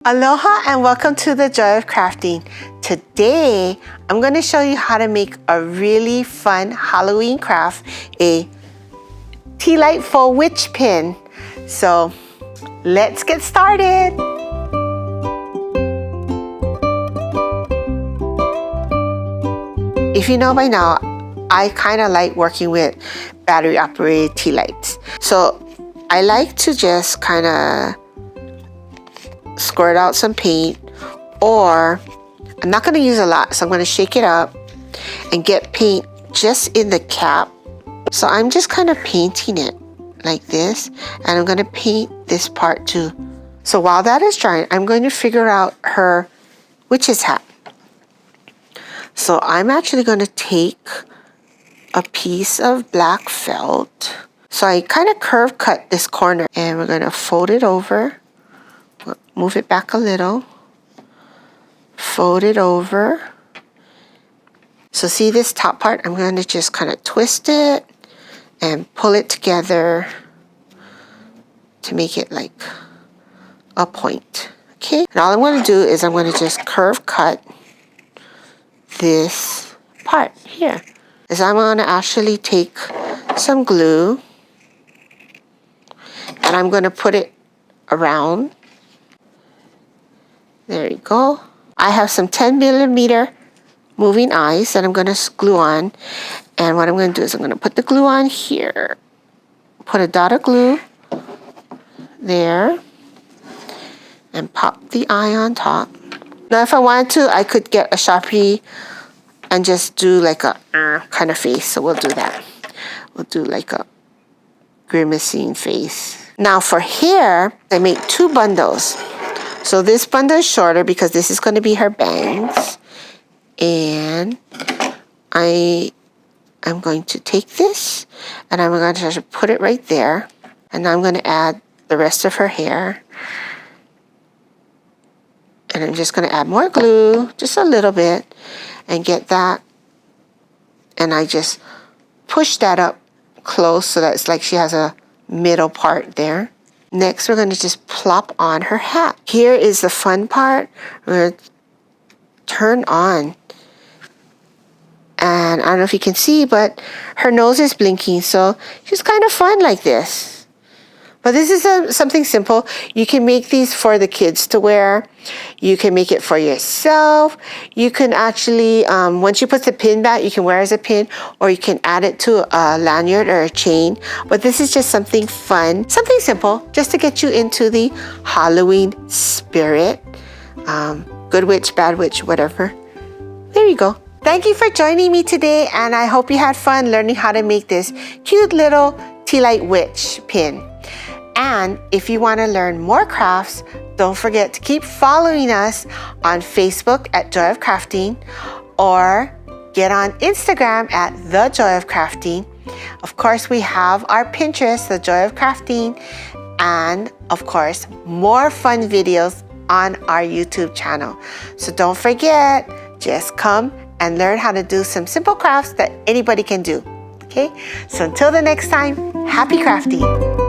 Aloha and welcome to the Joy of Crafting. Today, I'm going to show you how to make a really fun Halloween craft, a T-Lite faux witch pin. So let's get started. If you know by now, I kind of like working with battery operated T-Lites. So I like to just kind of squirt out some paint, or I'm not going to use a lot, so I'm going to shake it up and get paint just in the cap. So I'm just kind of painting it like this, and I'm going to paint this part too. So while that is drying, I'm going to figure out her witch's hat. So I'm actually going to take a piece of black felt. So I kind of curve cut this corner, and we're going to fold it over. Move it back a little, fold it over. So see this top part? I'm going to just kind of twist it and pull it together to make it like a point. Okay, and all I'm going to do is I'm going to just curve cut this part here. Is I'm going to actually take some glue and I'm going to put it around. There you go. I have some 10mm moving eyes that I'm going to glue on. And what I'm going to do is I'm going to put the glue on here. Put a dot of glue there. And pop the eye on top. Now if I wanted to, I could get a Sharpie and just do like a kind of face. So we'll do that. We'll do like a grimacing face. Now for hair, I made 2 bundles. So this bundle is shorter because this is going to be her bangs. And I'm going to take this and I'm going to put it right there. And now I'm going to add the rest of her hair. And I'm just going to add more glue, just a little bit, and get that. And I just push that up close so that it's like she has a middle part there. Next, we're going to just plop on her hat. Here is the fun part. We're going to turn on. And I don't know if you can see, but her nose is blinking. So she's kind of fun like this. But this is something simple. You can make these for the kids to wear. You can make it for yourself. You can actually, once you put the pin back, you can wear it as a pin, or you can add it to a lanyard or a chain. But this is just something fun, something simple, just to get you into the Halloween spirit. Good witch, bad witch, whatever. There you go. Thank you for joining me today, and I hope you had fun learning how to make this cute little T-Lite witch pin. And if you want to learn more crafts, don't forget to keep following us on Facebook at Joy of Crafting, or get on Instagram at The Joy of Crafting. Of course, we have our Pinterest, The Joy of Crafting, and of course, more fun videos on our YouTube channel. So don't forget, just come and learn how to do some simple crafts that anybody can do. Okay, so until the next time, happy crafting.